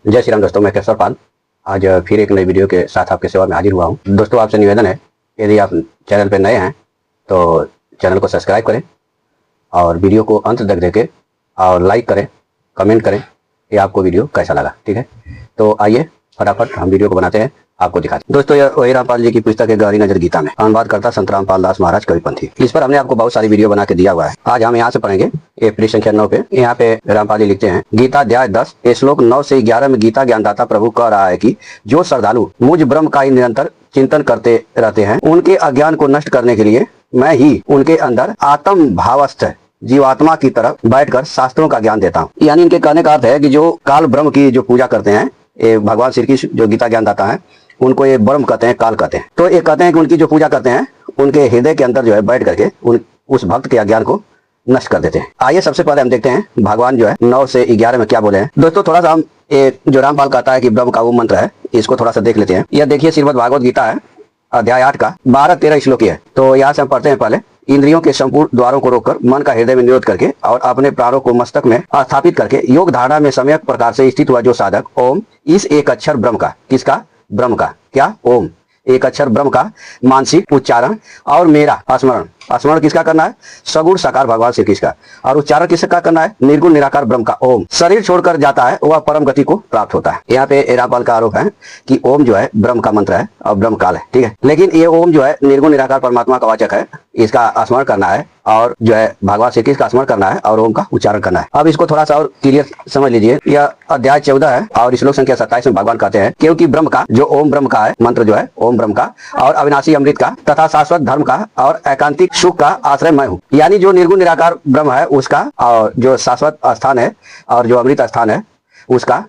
जय श्री राम दोस्तों, मैं केशव पाल आज फिर एक नई वीडियो के साथ आपके सेवा में हाजिर हुआ हूं। दोस्तों, आपसे निवेदन है, यदि आप चैनल पर नए हैं तो चैनल को सब्सक्राइब करें और वीडियो को अंत तक देखें और लाइक करें, कमेंट करें कि आपको वीडियो कैसा लगा। ठीक है, तो आइए फटाफट हम वीडियो को बनाते हैं, आपको दिखाते हैं। दोस्तों, यह वही रामपाल जी की पुस्तक है गहरी नजर गीता में, अनुवाद करता संत रामपाल दास महाराज कविपंथी। इस पर हमने आपको बहुत सारी वीडियो बना के दिया हुआ है। आज हम यहाँ से पढ़ेंगे ये पृष्ठ संख्या 9 पे। यहाँ पे रामपाल जी लिखते हैं, गीता अध्याय 10 श्लोक 9 से 11 में गीता ज्ञानदाता प्रभु कह रहा है कि जो श्रद्धालु मुझ ब्रह्म का ही निरंतर चिंतन करते रहते हैं, उनके अज्ञान को नष्ट करने के लिए मैं ही उनके अंदर आत्म भावस्थ जीवात्मा की तरफ बैठकर शास्त्रों का ज्ञान देता हूँ। यानी इनके कहने का अर्थ है कि जो काल ब्रह्म की जो पूजा करते हैं, ये भगवान श्री कृष्ण जो गीता ज्ञानदाता है उनको ये ब्रह्म कहते हैं, काल कहते हैं। तो ये कहते हैं कि उनकी जो पूजा करते हैं उनके हृदय के अंदर जो है बैठ करके उस भक्त के अज्ञान को नष्ट कर देते हैं। आइए सबसे पहले हम देखते हैं भगवान जो है 9 से 11 में क्या बोले हैं। दोस्तों, थोड़ा सा हम जो रामपाल कहता है कि ब्रह्म का वो मंत्र है, इसको थोड़ा सा देख लेते हैं। यह देखिए श्रीमद् भागवत गीता है, अध्याय 8 का 12-13 श्लोक है। तो यहाँ से हम पढ़ते हैं। पहले, इंद्रियों के संपूर्ण द्वारों को रोककर मन का हृदय में निरोध करके और अपने प्राणों को मस्तक में स्थापित करके योग धारणा में सम्यक प्रकार से स्थित हुआ जो साधक ओम, इस एक अक्षर ब्रह्म का, किसका? ब्रह्म का। क्या? ओम, एक अक्षर ब्रह्म का मानसिक उच्चारण और मेरा स्मरण। स्मरण किसका करना है? सगुण साकार भगवान श्री कृष्ण का। और उच्चारण किसका करना है? निर्गुण निराकार ब्रह्म का ओम। शरीर छोड़कर जाता है वह परम गति को प्राप्त होता है। यहाँ पे रामपाल का आरोप है कि ओम जो है ब्रह्म का मंत्र है और ब्रह्म काल है। ठीक है, लेकिन ये ओम जो है निर्गुण निराकार परमात्मा का वाचक है, इसका स्मरण करना है और जो है भगवान श्री कृष्ण का स्मरण करना है और ओम का उच्चारण करना है। अब इसको थोड़ा सा और क्लियर समझ लीजिए। यह अध्याय 14 है और श्लोक संख्या 27 में भगवान कहते हैं, क्योंकि ब्रह्म का जो ओम ब्रह्म का है मंत्र जो है ओम ब्रह्म का और अविनाशी अमृत का तथा शाश्वत धर्म का और एकांतिक सुख का आश्रय मैं हूँ। यानी जो निर्गुण निराकार ब्रह्म है उसका और जो शाश्वत स्थान है और जो अमृत स्थान है उसका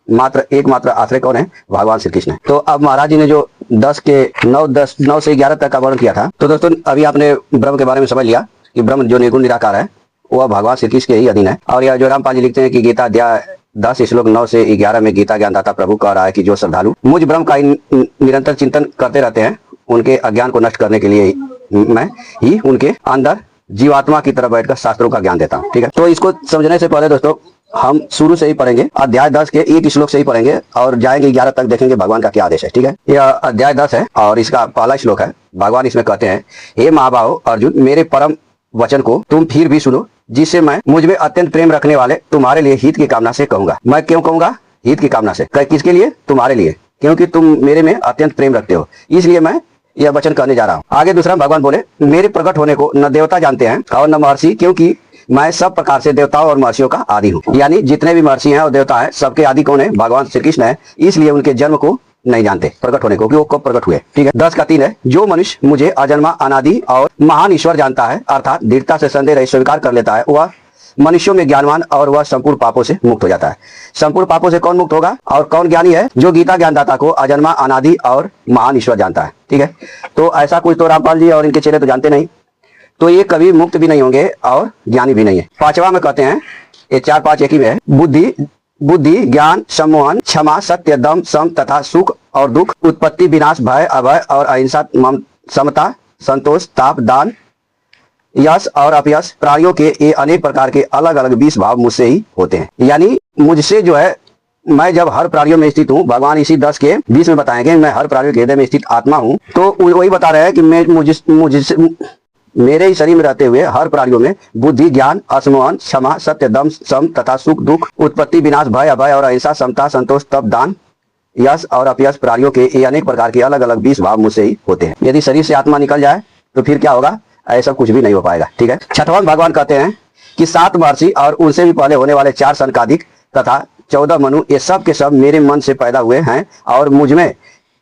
एकमात्र आश्रय कौन है? भगवान श्री कृष्ण है। तो अब महाराज जी ने जो 9 से 11 तक का वर्णन किया था, तो दोस्तों अभी आपने ब्रह्म के बारे में समझ लिया कि ब्रह्म जो निर्गुण निराकार है वह भगवान श्री कृष्ण के ही अधीन है। और यह जो रामपाल जी लिखते हैं कि गीता अध्याय 10 श्लोक 9 से 11 में गीता ज्ञानदाता प्रभु कह रहा है कि जो श्रद्धालु मुझ ब्रह्म का निरंतर चिंतन करते रहते हैं, उनके अज्ञान को नष्ट करने के लिए मैं ही उनके अंदर जीवात्मा की तरफ बैठकर शास्त्रों का ज्ञान देता हूँ। ठीक है, तो इसको समझने से पहले दोस्तों हम शुरू से ही पढ़ेंगे, अध्याय 10 के एक श्लोक से ही पढ़ेंगे और जाएंगे 11 तक, देखेंगे भगवान का क्या आदेश है। ठीक है, यह अध्याय 10 है और इसका पहला श्लोक है। भगवान इसमें कहते हैं, हे महाबाहो अर्जुन, मेरे परम वचन को तुम फिर भी सुनो, जिससे मैं मुझ में अत्यंत प्रेम रखने वाले तुम्हारे लिए हित की कामना से कहूंगा। मैं क्यों कहूंगा हित की कामना से? किसके लिए? तुम्हारे लिए, क्योंकि तुम मेरे में अत्यंत प्रेम रखते हो, इसलिए मैं यह वचन कहने जा रहा हूँ। आगे दूसरा भगवान बोले, मेरे प्रकट होने को न देवता जानते हैं और न महर्षि, क्योंकि मैं सब प्रकार से देवताओं और महर्षियों का आदि हूँ। यानी जितने भी महर्षि हैं और देवता हैं, सबके आदि कौन है? भगवान श्री कृष्ण है। इसलिए उनके जन्म को नहीं जानते, प्रकट होने को, कि वो कब प्रकट हुए। ठीक है, 10 का 3 है, जो मनुष्य मुझे अजन्मा अनादि और महान ईश्वर जानता है, अर्थात दृढ़ता से संदेह रहित स्वीकार कर लेता है, वह मनुष्यों में ज्ञानवान और वह संपूर्ण पापों से मुक्त हो जाता है। संपूर्ण पापों से कौन मुक्त होगा और कौन ज्ञानी है? जो गीता ज्ञानदाता को अजन्मा अनादि और महान ईश्वर जानता है। ठीक है, तो ऐसा कुछ तो रामपाल जी और इनके चेले तो जानते नहीं, तो ये कभी मुक्त भी नहीं होंगे और ज्ञानी भी नहीं है। 5वां में कहते हैं, ये 4-5 एक ही में है, बुद्धि ज्ञान सम्मोहन क्षमा सत्य दम सम तथा सुख और दुख, उत्पत्ति विनाश भय अभय और अहिंसा समता संतोष ताप दान यश और अपयश, प्राणियों के ये अनेक प्रकार के अलग अलग 20 भाव मुझसे ही होते हैं। यानी मुझसे जो है, मैं जब हर प्राणियों में स्थित हूँ, भगवान इसी 10 के 20 में बताएंगे, मैं हर प्राणियों के हृदय में स्थित आत्मा हूँ। तो वही बता रहे हैं कि मैं मुझसे मेरे ही शरीर में रहते हुए हर प्राणियों में बुद्धि ज्ञान असमोहन क्षमा सत्य दम सम तथा सुख दुख उत्पत्ति विनाश भय अभय और अहिंसा समता संतोष तप दान यश और अपयश, प्राणियों के ये अनेक प्रकार के अलग अलग 20 भाव मुझसे ही होते हैं। यदि शरीर से आत्मा निकल जाए तो फिर क्या होगा? ऐसा कुछ भी नहीं हो पाएगा। ठीक है, 6वां भगवान कहते हैं कि 7 महर्षि और उनसे भी पहले होने वाले 4 सनकादिक तथा 14 मनु, ये सब के सब मेरे मन से पैदा हुए हैं और मुझ में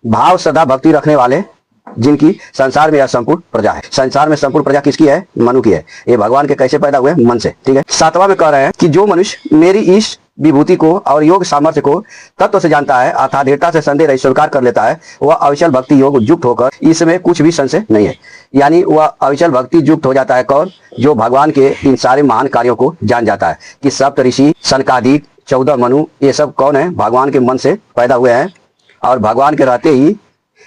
भाव सदा भक्ति रखने वाले, जिनकी संसार में यह संपूर्ण प्रजा है। संसार में संपूर्ण प्रजा किसकी है? मनु की है। ये भगवान के कैसे पैदा हुए? मन से। ठीक है, 7वां में कह रहे हैं कि जो मनुष्य मेरी इस विभूति को और योग सामर्थ्य को तत्व से जानता है, अर्थात दृढ़ता से संदेह रहित स्वीकार कर लेता है, वह अविचल भक्ति योग युक्त होकर, इसमें कुछ भी संशय नहीं है। यानी वह अविचल भक्ति युक्त हो जाता है। कौन? जो भगवान के इन सारे महान कार्यों को जान जाता है कि सप्त ऋषि सनकादिक 14 मनु ये सब कौन है? भगवान के मन से पैदा हुए हैं और भगवान के रहते ही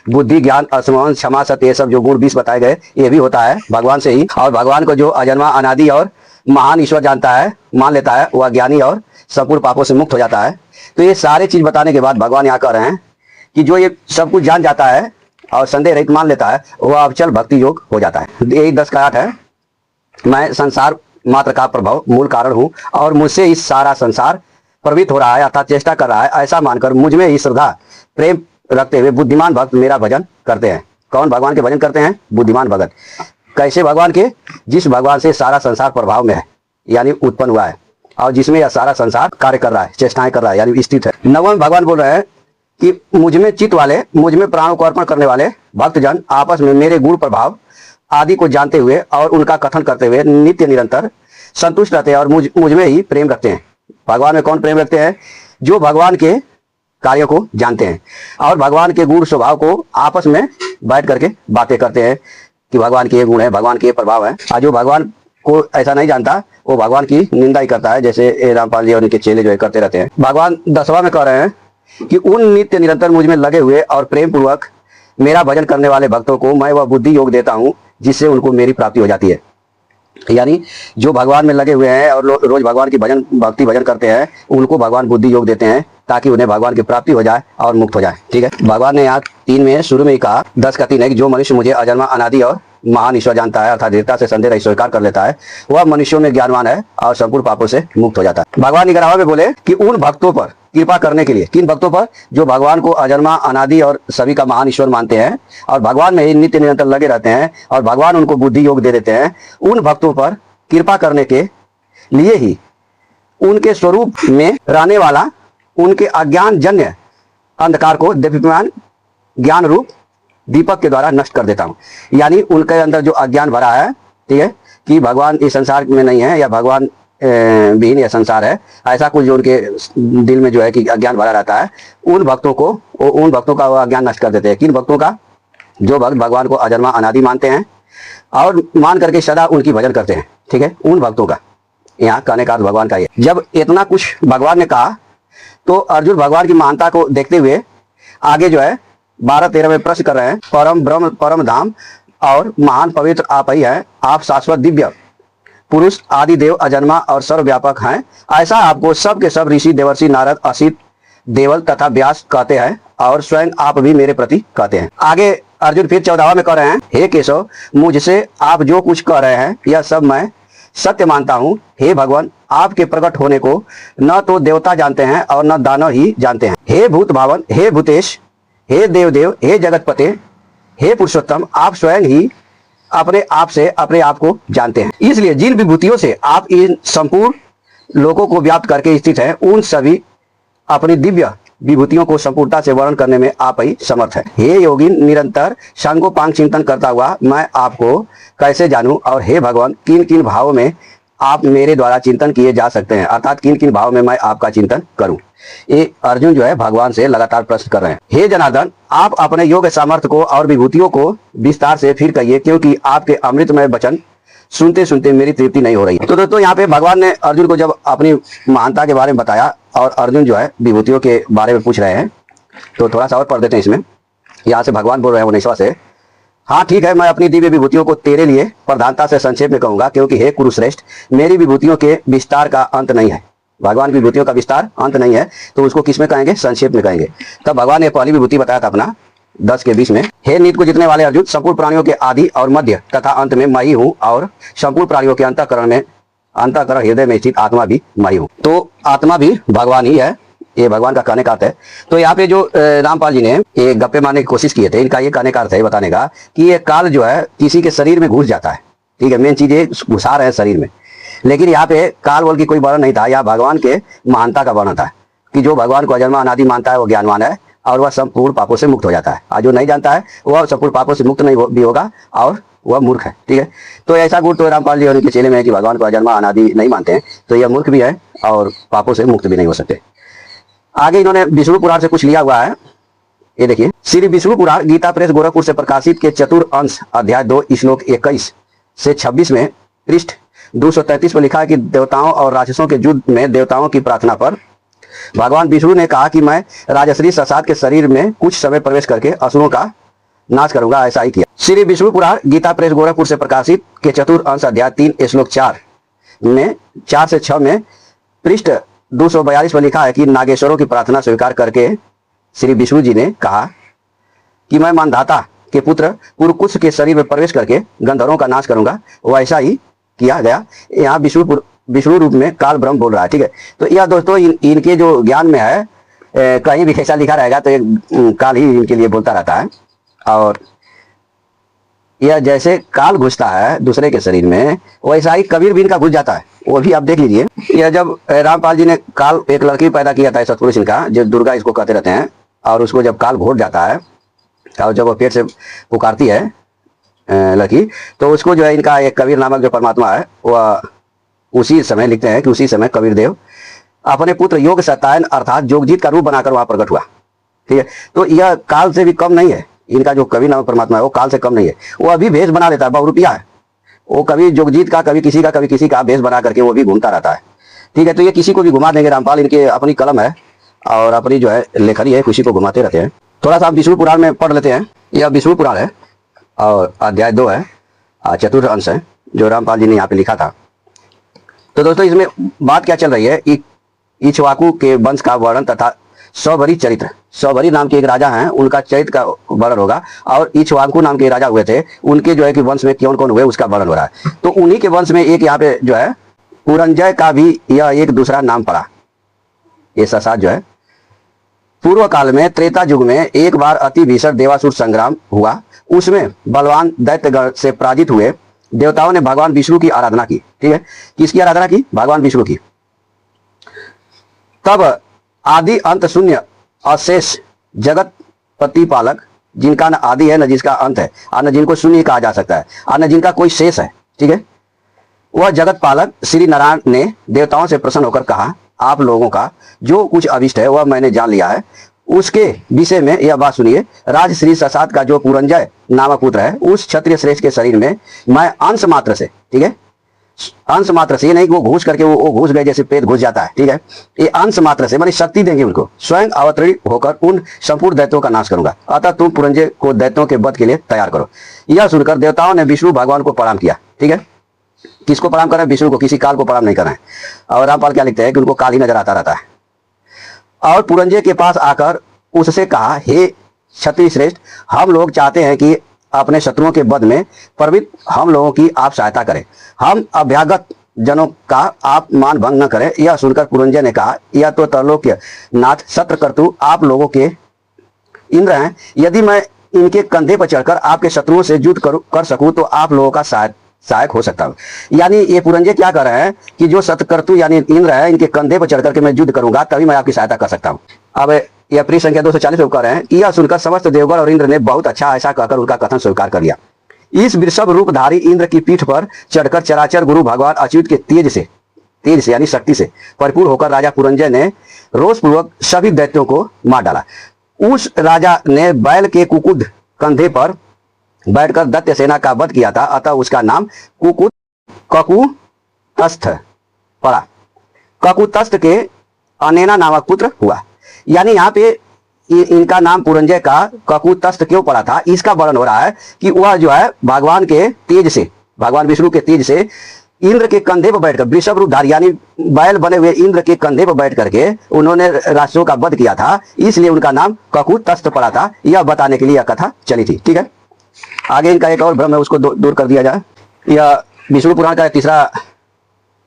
बुद्धि ज्ञान असमोहन क्षमा सत्य ये सब जो गुण 20 बताए गए, ये भी होता है भगवान से ही। और भगवान को जो अजन्मा अनादि और महान ईश्वर जानता है, मान लेता है, वह ज्ञानी और संपूर्ण पापों से मुक्त हो जाता है। तो ये सारे चीज बताने के बाद भगवान यहाँ कह रहे हैं कि जो ये सब कुछ जान जाता है और संदेह रहित मान लेता है, वह अविचल भक्ति योग हो जाता है। यही 10 का 8 है। मैं संसार मात्र का प्रभाव मूल कारण हूँ और मुझसे इस सारा संसार प्रवृत्त हो रहा है अर्थात चेष्टा कर रहा है, ऐसा मानकर मुझ में ही श्रद्धा प्रेम रखते हुए बुद्धिमान भक्त मेरा भजन करते हैं। कौन भगवान के भजन करते हैं? बुद्धिमान भगत। कैसे भगवान के? जिस भगवान से सारा संसार प्रभाव में है यानी उत्पन्न हुआ है और जिसमें यह सारा संसार कार्य कर रहा है, चेष्टाएं कर रहा है यानी स्थित है। नवम भगवान बोल रहे हैं कि मुझ में चित्त वाले, मुझ में प्राणों को अर्पण करने वाले भक्तजन आपस में मेरे गुण प्रभाव आदि को जानते हुए और उनका कथन करते हुए नित्य निरंतर संतुष्ट रहते हैं और मुझ में ही प्रेम रखते हैं। भगवान में कौन प्रेम रखते हैं? जो भगवान के कार्यों को जानते हैं और भगवान के गुण स्वभाव को आपस में बैठ करके बातें करते हैं कि भगवान के ये गुण है, भगवान के ये प्रभाव है। और जो भगवान को ऐसा नहीं जानता वो भगवान की निंदा ही करता है, जैसे रामपाल जी और उनके चेले जो है करते रहते हैं। भगवान 10वां में कह रहे हैं कि उन नित्य निरंतर मुझ में लगे हुए और प्रेम पूर्वक मेरा भजन करने वाले भक्तों को मैं वह बुद्धि योग देता हूं जिससे उनको मेरी प्राप्ति हो जाती है। यानी जो भगवान में लगे हुए हैं और रोज भगवान की भक्ति भजन करते हैं उनको भगवान बुद्धि योग देते हैं ताकि उन्हें भगवान की प्राप्ति हो जाए और मुक्त हो जाए। ठीक है। भगवान ने यहाँ 3 में शुरू में ही कहा 10 का 3 है कि जो मनुष्य मुझे अजन्मा अनादि और महान ईश्वर जानता है अर्थात दृढ़ता से संदेह स्वीकार कर लेता है वह मनुष्यों में ज्ञानवान है और संपूर्ण पापों से मुक्त हो जाता है। भगवान 11वां में बोले कि उन भक्तों पर कृपा करने के लिए, किन भक्तों पर? जो भगवान को अजन्मा अनादि और सभी का महान ईश्वर मानते हैं और भगवान में ही नित्य निरंतर लगे रहते हैं और भगवान उनको बुद्धि योग दे देते हैं। उन भक्तों पर कृपा करने के लिए ही उनके स्वरूप में रहने वाला उनके अज्ञान जन्य अंधकार को दीप्यमान ज्ञान रूप दीपक के द्वारा नष्ट कर देता हूं। यानी उनके अंदर जो अज्ञान भरा है, ठीक है, कि भगवान इस संसार में नहीं है या भगवान विहीन यह संसार है, ऐसा कुछ जो उनके दिल में जो है कि अज्ञान भरा रहता है, उन भक्तों का वो अज्ञान नष्ट कर देते हैं। किन भक्तों का? जो भक्त भगवान को अजन्मा अनादि मानते हैं और मान करके सदा उनकी भजन करते हैं। ठीक है, उन भक्तों का यहाँ कहने का भगवान का ये। जब इतना कुछ भगवान ने कहा तो अर्जुन भगवान की महानता को देखते हुए आगे जो है 12-13 में प्रश्न कर रहे हैं। परम ब्रह्म परम धाम और महान पवित्र आप ही है, आप शाश्वत दिव्य पुरुष आदि देव अजन्मा और सर्वव्यापक हैं, ऐसा आपको सब के सब ऋषि देवर्षि नारद असित देवल तथा व्यास कहते हैं और स्वयं आप भी मेरे प्रति कहते हैं। आगे अर्जुन फिर 14वां में कह रहे हैं, हे केशव मुझसे आप जो कुछ कह रहे हैं यह सब मैं सत्य मानता हूँ। हे भगवान आपके प्रकट होने को न तो देवता जानते हैं और न दानव ही जानते हैं। हे भूत भावन, हे भूतेश, हे देवदेव, हे जगतपते, हे पुरुषोत्तम, आप स्वयं ही अपने आप से अपने आप को जानते हैं। इसलिए जिन विभूतियों से आप इन संपूर्ण लोकों को व्याप्त करके स्थित हैं उन सभी अपनी दिव्य विभूतियों को संपूर्णता से वर्णन करने में आप ही समर्थ है। हे योगी निरंतर सांगोपांग चिंतन करता हुआ मैं आपको कैसे जानूं और हे भगवान किन किन भावों में आप मेरे द्वारा चिंतन किए जा सकते हैं अर्थात किन किन भाव में मैं आपका चिंतन करूं। ये अर्जुन जो है भगवान से लगातार प्रश्न कर रहे हैं। हे जनार्दन आप अपने योग सामर्थ्य को और विभूतियों को विस्तार से फिर कहिए क्योंकि आपके अमृतमय वचन सुनते सुनते मेरी तृप्ति नहीं हो रही है। तो दोस्तों यहाँ पे भगवान ने अर्जुन को जब अपनी महानता के बारे में बताया और अर्जुन जो है विभूतियों के बारे में पूछ रहे हैं तो थोड़ा सा और पढ़ देते हैं इसमें। यहाँ से भगवान बोल रहे हैं 19वां से, हाँ ठीक है मैं अपनी दिव्य विभूतियों को तेरे लिए प्रधानता से संक्षेप में कहूंगा क्योंकि हे कुरुश्रेष्ठ मेरी विभूतियों के विस्तार का अंत नहीं है। भगवान की विभूतियों का विस्तार अंत नहीं है तो उसको किस में कहेंगे? संक्षेप में कहेंगे। तब भगवान ने पहली विभूति बताया था अपना 10 के 20 में, हे नीत को जितने वाले अर्जुन संपूर्ण प्राणियों के आदि और मध्य तथा अंत में मैं ही हूँ और संपूर्ण प्राणियों के अंतःकरण हृदय में स्थित आत्मा भी मैं ही हूँ। तो आत्मा भी भगवान ही है, ये भगवान का कहने का अर्थ है। तो यहाँ पे जो रामपाल जी ने ये गप्पे मारने की कोशिश किए थे इनका ये कहने का अर्थ है बताने का कि ये काल जो है किसी के शरीर में घुस जाता है। ठीक है, मेन चीज ये घुसा रहे हैं शरीर में, लेकिन यहाँ पे काल बोल की कोई वर्णन नहीं था, यहाँ भगवान के महानता का वर्णन था कि जो भगवान को अजन्मा अनादि मानता है वो ज्ञानवान है और वह संपूर्ण पापों से मुक्त हो जाता है और जो नहीं जानता है वह संपूर्ण पापों से मुक्त नहीं भी होगा और वह मूर्ख है। ठीक है, तो ऐसा गुण तो रामपाल जी और उनके चेले में है कि भगवान को अजन्मा अनादि नहीं मानते हैं तो यह मूर्ख भी है और पापों से मुक्त भी नहीं हो सकते। आगे इन्होंने विष्णु पुराण से कुछ लिया हुआ है, ये देखिए श्री विष्णु पुराण गीता प्रेस गोरखपुर से प्रकाशित के चतुर्थ अंश अध्याय 2 श्लोक 21 से 26 में पृष्ठ 233 पर लिखा है कि देवताओं और राक्षसों के युद्ध में देवताओं की प्रार्थना पर भगवान विष्णु ने कहा कि मैं राजश्री ससाद के शरीर में कुछ समय प्रवेश करके असुरों का नाश करूंगा, ऐसा ही किया। श्री विष्णु पुराण गीता प्रेस गोरखपुर से प्रकाशित के चतुर्थ अंश अध्याय 3 श्लोक 4 में 4 से 6 में पृष्ठ 242 पर लिखा है कि नागेश्वरों की प्रार्थना स्वीकार करके श्री विष्णु जी ने कहा कि मैं मानधाता के पुत्र पुरकुश के शरीर में प्रवेश करके गंधर्वों का नाश करूंगा। वैसा ही किया गया। यहाँ विष्णु रूप में काल ब्रह्म बोल रहा है। ठीक है, तो यह दोस्तों इनके जो ज्ञान में है, कहीं भी ऐसा लिखा रहेगा तो एक काल ही इनके लिए बोलता रहता है। और यह जैसे काल घुसता है दूसरे के शरीर में, वैसा ही कबीर भी इनका घुस जाता है। वो भी आप देख लीजिए। यह जब रामपाल जी ने काल एक लड़की पैदा किया था सतपुरुष इनका, जो दुर्गा इसको कहते रहते हैं, और उसको जब काल घोट जाता है और जब वो पेट से पुकारती है लड़की, तो उसको जो है इनका एक कबीर नामक जो परमात्मा है, वह उसी समय लिखते हैं कि उसी समय कबीर देव अपने पुत्र योग सत्यायन अर्थात जोगजीत का रूप बनाकर वहां प्रकट हुआ। ठीक है, तो यह काल से भी कम नहीं है। इनका जो कबीर नामक परमात्मा है वो काल से कम नहीं है। वो अभी भेष बना लेता है, बहुरूपिया है वो, कभी जोगजीत का, कभी किसी का भेष बना करके वो भी घूमता रहता है। ठीक है, तो ये किसी को भी घुमा देंगे रामपाल। इनके अपनी कलम है और अपनी जो है लेखनी है, किसी को घुमाते रहते हैं। थोड़ा सा विष्णु पुराण में पढ़ लेते हैं। यह विष्णु पुराण है और अध्याय 2 है, चतुर्थ अंश है जो रामपाल जी ने यहाँ पे लिखा था। तो दोस्तों इसमें बात क्या चल रही है, इक्ष्वाकु के वंश का वर्णन तथा सौभरी चरित्र। सौभरी नाम के एक राजा हैं, उनका चरित्र का वर्णन होगा। और इक्ष्वाकु नाम के राजा हुए थे, उनके जो है कि वंश में कौन कौन हुए उसका वर्णन हो रहा है। तो उन्हीं के वंश में एक यहाँ पे जो है पुरंजय का भी यह एक दूसरा नाम पड़ा। ये ससाद जो है पूर्व काल में त्रेता युग में एक बार अति भीषण देवासुर संग्राम हुआ। उसमें बलवान दैत्यगण से पराजित हुए देवताओं ने भगवान विष्णु की आराधना की। ठीक है, किसकी आराधना की? भगवान विष्णु की। तब आदि अंत शून्य अशेष जगत प्रतिपालक, जिनका न आदि है न जिसका अंत है, और न जिनको शून्य कहा जा सकता है, और न जिनका कोई शेष है, ठीक है, वह जगत पालक श्री नारायण ने देवताओं से प्रसन्न होकर कहा, आप लोगों का जो कुछ अभिष्ट है वह मैंने जान लिया है। उसके विषय में यह बात सुनिए। राज श्री ससाद का जो पुरंजय नामक पुत्र है, उस क्षत्रिय श्रेष्ठ के शरीर में मैं अंश मात्र से, ठीक है, अंश मात्र से, ये नहीं कि वो घुस करके वो घुस गए जैसे पेट घुस जाता है। ठीक है, ये अंश मात्र से, मैंने शक्ति देंगे उनको, स्वयं अवतरित होकर उन संपूर्ण दैत्यों का नाश करूंगा। अतः तुम पुरंजय को दैत्यों के वध के लिए तैयार करो। यह सुनकर देवताओं ने विष्णु भगवान को प्रणाम किया। ठीक है, किसको प्रणाम कर रहे हैं? विष्णु को, किसी काल को प्रणाम नहीं कर रहे हैं। और रामपाल क्या लिखते हैं कि उनको काल ही नजर आता रहता है। और पुरंजय के पास आकर उससे कहा, हे क्षत्रिय श्रेष्ठ, हम लोग चाहते हैं कि अपने शत्रुओं के वध में प्रवृत्त हम लोगों की आप सहायता करें। हम अभ्यागत जनों का आप मान भंग न करें। यह सुनकर पुरंजय ने कहा, यह तो त्रैलोक्य नाथ शत्रकर्तु आप लोगों के इंद्र हैं। यदि मैं इनके कंधे पर चढ़कर आपके शत्रुओं से युद्ध कर सकूं तो आप लोगों का सहायक हो सकता हूँ। यानी ये पुरंजय क्या कर रहे हैं कि जो शतकर्तु यानी इंद्र है, इनके कंधे पर चढ़कर के मैं युद्ध करूंगा, तभी मैं आपकी सहायता कर सकता हूँ। अब यह पृष्ठ संख्या 240 पर कह रहे हैं कि यह सुनकर समस्त देवगण और इंद्र ने बहुत अच्छा ऐसा कहकर उनका कथन स्वीकार कर लिया। इस वृषभ रूपधारी इंद्र की पीठ पर चढ़कर चराचर गुरु भगवान अच्युत के तेज से यानी शक्ति से भरपूर होकर राजा पुरंजय ने रोषपूर्वक सभी दैत्यों को मार डाला। उस राजा ने बैल के कुकुद कंधे पर बैठकर दैत्य सेना का वध किया था, अतः उसका नाम ककुतस्थ पड़ा। ककुतस्थ के अनेना नामक पुत्र हुआ। यानी यहाँ पे इनका नाम पुरंजय का ककुतस्थ क्यों पड़ा था, इसका वर्णन हो रहा है कि वह जो है भगवान के तेज से, भगवान विष्णु के तेज से इंद्र के कंधे पर बैठकर, वृषभ रूपधारी यानी बैल बने हुए इंद्र के कंधे पर बैठ करके उन्होंने राष्ट्रों का वध किया था, इसलिए उनका नाम ककुतस्थ पड़ा था। यह बताने के लिए यह कथा चली थी। ठीक है, आगे इनका एक और भ्रम है, उसको दूर कर दिया जाए। यह विष्णु पुराण का 3रा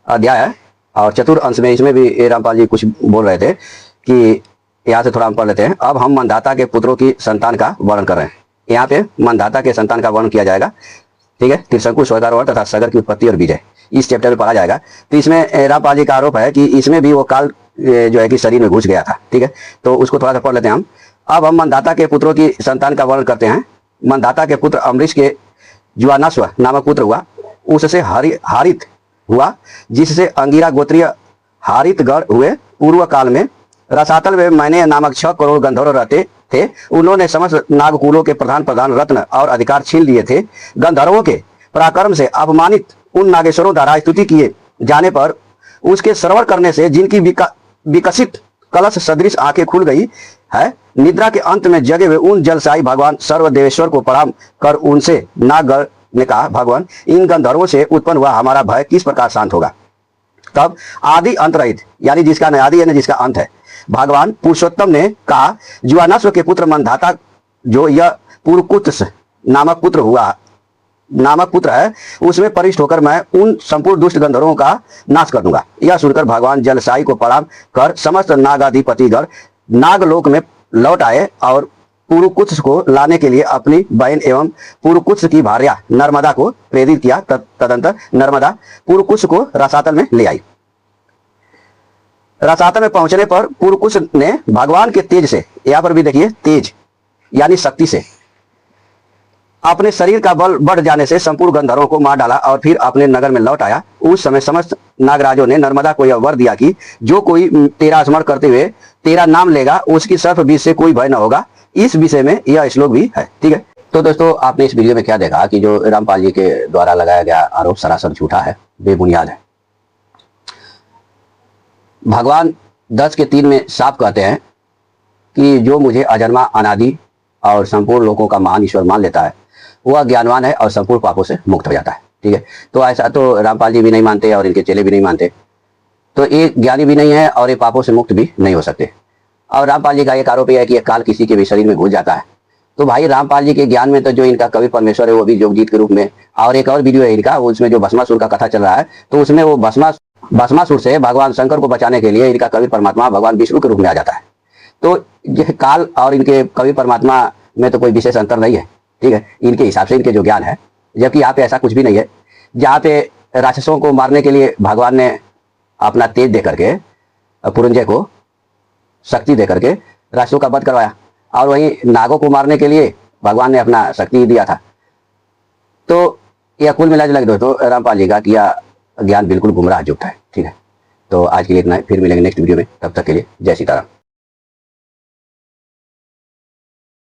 अध्याय है और चतुर्थ अंश में इसमें भी रामपाल जी कुछ बोल रहे थे कि यहाँ से थोड़ा हम पढ़ लेते हैं। अब हम मंदाता के पुत्रों की संतान का वर्णन कर रहे हैं। यहाँ पे मंदाता के संतान का वर्णन किया जाएगा। ठीक है, त्रिशंकु, स्वर्गारोहण तथा सागर की उत्पत्ति और विजय इस चैप्टर में पढ़ा जाएगा। तो इसमें रामपाल जी का आरोप है कि इसमें भी वो काल जो है कि शरीर में घुस गया था। ठीक है, तो उसको थोड़ा सा पढ़ लेते हैं हम। अब हम मंदाता के पुत्रों की संतान का वर्णन करते हैं। मंदाता के पुत्र अमरीश के ज्वानाश्व नामक पुत्र हुआ, उससे हारित हुआ, जिससे अंगिरा गोत्रीय हारितगढ़ हुए। पूर्व काल में रसातल में मैंने नामक 6 करोड़ गंधर्व रहते थे। उन्होंने समस्त नागकुलों के प्रधान रत्न और अधिकार छीन लिए थे। गंधर्वों के पराक्रम से अपमानित उन नागेश्वरों द्वारा स्तुति किए जाने पर उसके श्रवण करने से जिनकी विकसित कलश सदृश आंखें खुल गई है, निद्रा के अंत में जगे हुए उन जलसाई भगवान सर्वदेवेश्वर को प्रणाम कर उनसे नागगढ़ ने कहा, भगवान इन गंधर्वों से उत्पन्न हुआ हमारा भय किस प्रकार शांत होगा। तब आदि अंत रहित, यानी जिसका न आदि है न जिसका अंत है, भगवान पुरुषोत्तम ने कहा, जुआनस्व के पुत्र मंधाता जो यह पुरकुत्स नामक पुत्र है, उसमें परिष्ट होकर मैं उन संपूर्ण दुष्ट गंधर्वों का नाश कर दूंगा। यह सुनकर भगवान जलसाई को प्रणाम कर समस्त नागाधिपतिगण नागलोक में लौट आए और पुरुकुत्स को लाने के लिए अपनी बहन एवं पुरुकुत्स की भार्या नर्मदा को प्रेरित किया। तदंतर नर्मदा पुरुकुत्स को रसातल में ले आई। रसातल में पहुंचने पर पुरुकुत्स ने भगवान के तेज से, यहां पर भी देखिए तेज यानी शक्ति से, अपने शरीर का बल बढ़ जाने से संपूर्ण गंधर्वों को मार डाला और फिर अपने नगर में लौट आया। उस समय समस्त नागराजों ने नर्मदा को यह वर दिया कि जो कोई तेरा स्मरण करते हुए तेरा नाम लेगा उसकी सर्प विष से कोई भय न होगा। इस विषय में यह श्लोक भी है। ठीक है, तो दोस्तों आपने इस वीडियो में क्या देखा कि जो रामपाल जी के द्वारा लगाया गया आरोप सरासर झूठा है, बेबुनियाद है। भगवान 10:3 में साफ कहते हैं कि जो मुझे अजन्मा अनादि और संपूर्ण लोगों का महान ईश्वर मान लेता है वह ज्ञानवान है और संपूर्ण पापों से मुक्त हो जाता है। ठीक है, तो ऐसा तो रामपाल जी भी नहीं मानते और इनके चेले भी नहीं मानते, तो ये ज्ञानी भी नहीं है और ये पापों से मुक्त भी नहीं हो सकते। और रामपाल जी का एक आरोप यह है कि यह काल किसी के भी शरीर में घुस जाता है। तो भाई रामपाल जी के ज्ञान में तो जो इनका कवि परमेश्वर है वो भी जोगजीत के रूप में, और एक और वीडियो है इनका उसमें जो भस्मासुर का कथा चल रहा है, तो उसमें वो भस्मासुर से भगवान शंकर को बचाने के लिए इनका कवि परमात्मा भगवान विष्णु के रूप में आ जाता है। तो यह काल और इनके कवि परमात्मा में तो कोई विशेष अंतर नहीं है। ठीक है, इनके हिसाब से इनके जो ज्ञान है, जबकि यहाँ पे ऐसा कुछ भी नहीं है। जहाँ पे राक्षसों को मारने के लिए भगवान ने अपना तेज दे करके पुरंजय को शक्ति दे करके राक्षसों का वध करवाया, और वहीं नागों को मारने के लिए भगवान ने अपना शक्ति दिया था। तो यह कुल मिला जुला के दोस्तों रामपाल जी का किया ज्ञान बिल्कुल गुमराह जुट है। ठीक है, तो आज के लिए इतना है, फिर मिलेंगे नेक्स्ट वीडियो में, तब तक के लिए जय सीताराम।